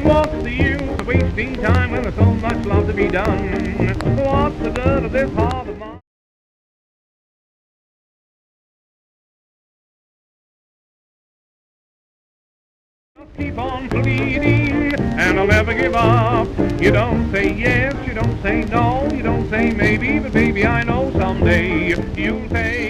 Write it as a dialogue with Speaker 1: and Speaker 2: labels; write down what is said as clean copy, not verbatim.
Speaker 1: What's the use of wasting time when there's so much love to be done? What's the good of this heart of mine? Just keep on pleading, and I'll never give up. You don't say yes, you don't say no, you don't say maybe, but baby, I know someday you'll say